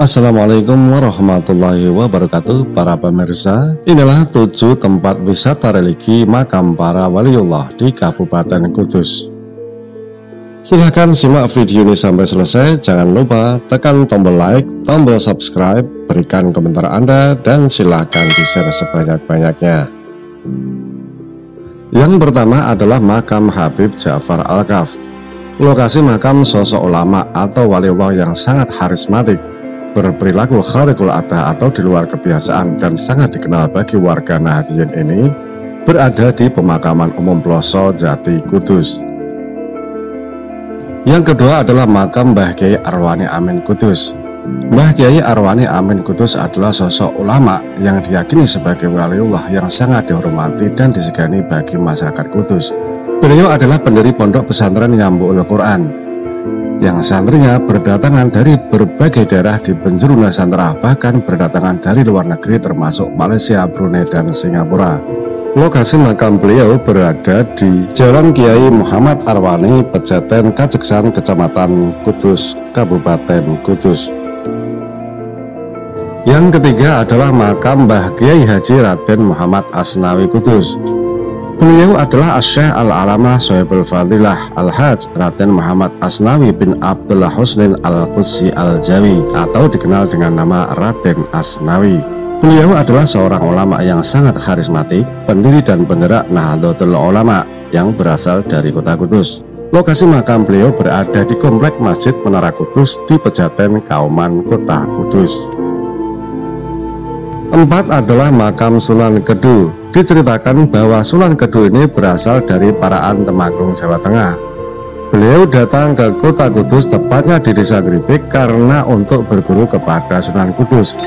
Assalamualaikum warahmatullahi wabarakatuh. Para pemirsa, inilah 7 tempat wisata religi makam para waliullah di Kabupaten Kudus. Silahkan simak video ini sampai selesai. Jangan lupa tekan tombol like, tombol subscribe, berikan komentar Anda, dan silahkan di-share sebanyak-banyaknya. Yang pertama adalah makam Habib Ja'far Al-Kaf. Lokasi makam sosok ulama atau waliullah yang sangat karismatik, berperilaku khariqul adah atau di luar kebiasaan, dan sangat dikenal bagi warga Nahdliyin ini berada di pemakaman umum Ploso Jati, Kudus. Yang kedua adalah makam Mbah Kyai Arwani Amin Kudus. Mbah Kyai Arwani Amin Kudus adalah sosok ulama yang diyakini sebagai waliullah yang sangat dihormati dan disegani bagi masyarakat Kudus. Beliau adalah pendiri pondok pesantren Nyambukul Quran yang santrinya berdatangan dari berbagai daerah di penjuru Nusantara, bahkan berdatangan dari luar negeri termasuk Malaysia, Brunei, dan Singapura. Lokasi makam beliau berada di Jalan Kiai Muhammad Arwani, Pejaten Kajeksan, Kecamatan Kudus, Kabupaten Kudus. Yang ketiga adalah makam Mbah Kiai Haji Raden Muhammad Asnawi Kudus. Beliau adalah Syekh Al-Alamah Sohibul Fadilah Al-Hajj Raden Muhammad Asnawi bin Abdullah Husnin Al-Qudsi Al-Jawi atau dikenal dengan nama Raden Asnawi. Beliau adalah seorang ulama yang sangat karismatik, pendiri dan penggerak Nahdlatul Ulama yang berasal dari kota Kudus. Lokasi makam beliau berada di Komplek Masjid Menara Kudus di Pejaten Kauman, Kota Kudus. 4 adalah makam Sunan Kedu. Diceritakan bahwa Sunan Kedu ini berasal dari Paraan, Temanggung, Jawa Tengah. Beliau datang ke kota Kudus, tepatnya di desa Gripik, karena untuk berguru kepada Sunan Kudus.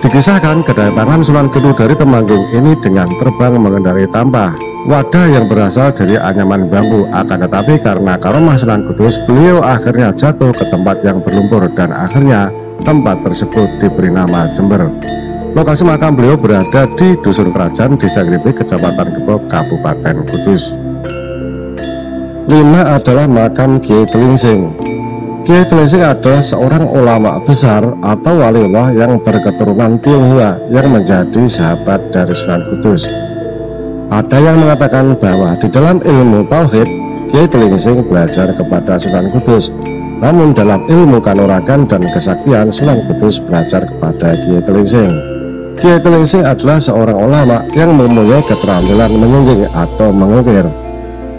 Dikisahkan kedatangan Sunan Kedu dari Temanggung ini dengan terbang mengendarai tampah, wadah yang berasal dari anyaman bambu. Akan tetapi karena karomah Sunan Kudus, beliau akhirnya jatuh ke tempat yang berlumpur dan akhirnya tempat tersebut diberi nama Jember. Lokasi makam beliau berada di Dusun Kerajaan, Desa Gripik, Kecamatan Gebog, Kabupaten Kudus. 5 adalah makam Kiai Tlingsing. Kiai Tlingsing adalah seorang ulama besar atau waliullah yang berketurunan Tionghoa yang menjadi sahabat dari Sunan Kudus. Ada yang mengatakan bahwa di dalam ilmu tauhid, Kiai Tlingsing belajar kepada Sunan Kudus. Namun dalam ilmu kanuragan dan kesaktian, Sunan Kudus belajar kepada Kiai Tlingsing. Kiai Tlingsing adalah seorang ulama yang mempunyai keterampilan menyungging atau mengukir.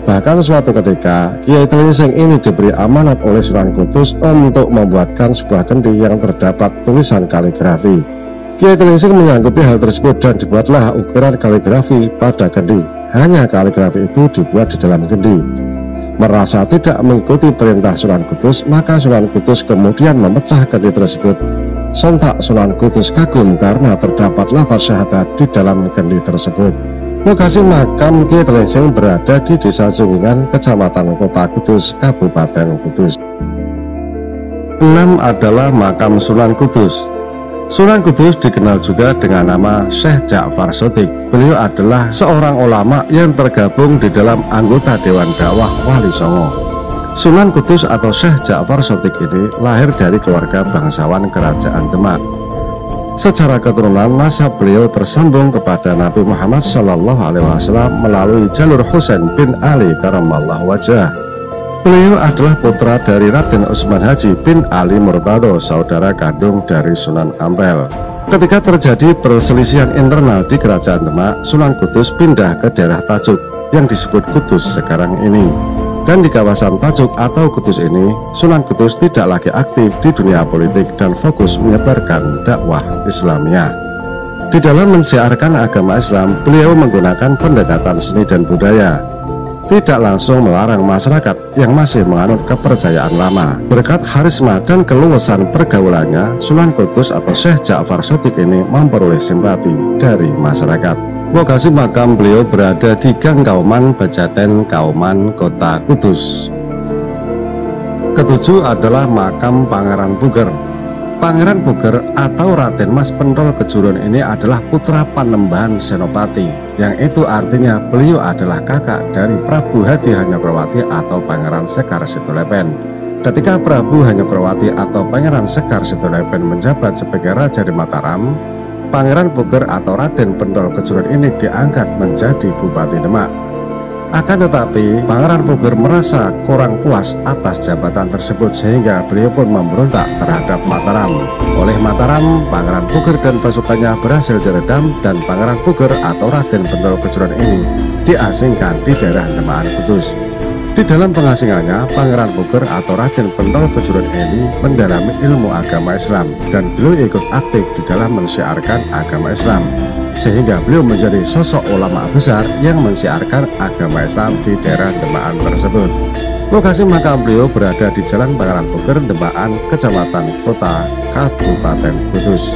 Bahkan suatu ketika Kiai Tlingsing ini diberi amanat oleh Sunan Kudus untuk membuatkan sebuah kendi yang terdapat tulisan kaligrafi. Kiai Tlingsing menyanggupi hal tersebut dan dibuatlah ukiran kaligrafi pada kendi. Hanya kaligrafi itu dibuat di dalam kendi. Merasa tidak mengikuti perintah Sunan Kudus, maka Sunan Kudus kemudian memecah kendi tersebut. Sontak Sunan Kudus kagum karena terdapat lafaz syahadat di dalam kendi tersebut. Lokasi makam Kiai Tlingsing berada di Desa Junggingan, Kecamatan Kota Kudus, Kabupaten Kudus. 6 adalah makam Sunan Kudus. Sunan Kudus dikenal juga dengan nama Syekh Ja'far Shadiq. Beliau adalah seorang ulama yang tergabung di dalam anggota Dewan Dakwah Wali Songo. Sunan Kudus atau Syekh Ja'far Shadiq ini lahir dari keluarga bangsawan Kerajaan Demak. Secara keturunan, nasab beliau tersambung kepada Nabi Muhammad SAW melalui jalur Husain bin Ali karamallahu wajah. Beliau adalah putra dari Raden Utsman Haji bin Ali Murtado, saudara kandung dari Sunan Ampel. Ketika terjadi perselisihan internal di Kerajaan Demak, Sunan Kudus pindah ke daerah Tajuk yang disebut Kudus sekarang ini. Dan di kawasan Tajuk atau Kudus ini, Sunan Kudus tidak lagi aktif di dunia politik dan fokus menyebarkan dakwah Islamiyah. Di dalam mensiarkan agama Islam, beliau menggunakan pendekatan seni dan budaya, tidak langsung melarang masyarakat yang masih menganut kepercayaan lama. Berkat karisma dan keluasan pergaulannya, Sunan Kudus atau Syekh Ja'far Shadiq ini memperoleh simpati dari masyarakat. Lokasi makam beliau berada di Gang Kauman, Pejaten Kauman, Kota Kudus. 7 adalah makam Pangeran Puger. Pangeran Puger atau Raden Mas Pentol Kejurun ini adalah putra Panembahan Senopati, yang itu artinya beliau adalah kakak dari Prabu Hadi Hanyokroewati atau Pangeran Sekar Situlepen. Ketika Prabu Hanyokroowati atau Pangeran Sekar Sitolepen menjabat sebagai Raja di Mataram, Pangeran Puger atau Raden Pentol Kejuran ini diangkat menjadi Bupati Demak. Akan tetapi, Pangeran Puger merasa kurang puas atas jabatan tersebut sehingga beliau pun memberontak terhadap Mataram. Oleh Mataram, Pangeran Puger dan pasukannya berhasil diredam dan Pangeran Puger atau Raden Pentol Kejuran ini diasingkan di daerah Demak Kudus. Di dalam pengasingannya, Pangeran Puger atau Raden Pentol Kejuran ini mendalami ilmu agama Islam dan beliau ikut aktif di dalam mensiarkan agama Islam, sehingga beliau menjadi sosok ulama besar yang mensiarkan agama Islam di daerah Demak tersebut. Lokasi makam beliau berada di Jalan Pangeran Puger, Demak, Kecamatan Kota, Kabupaten Kudus.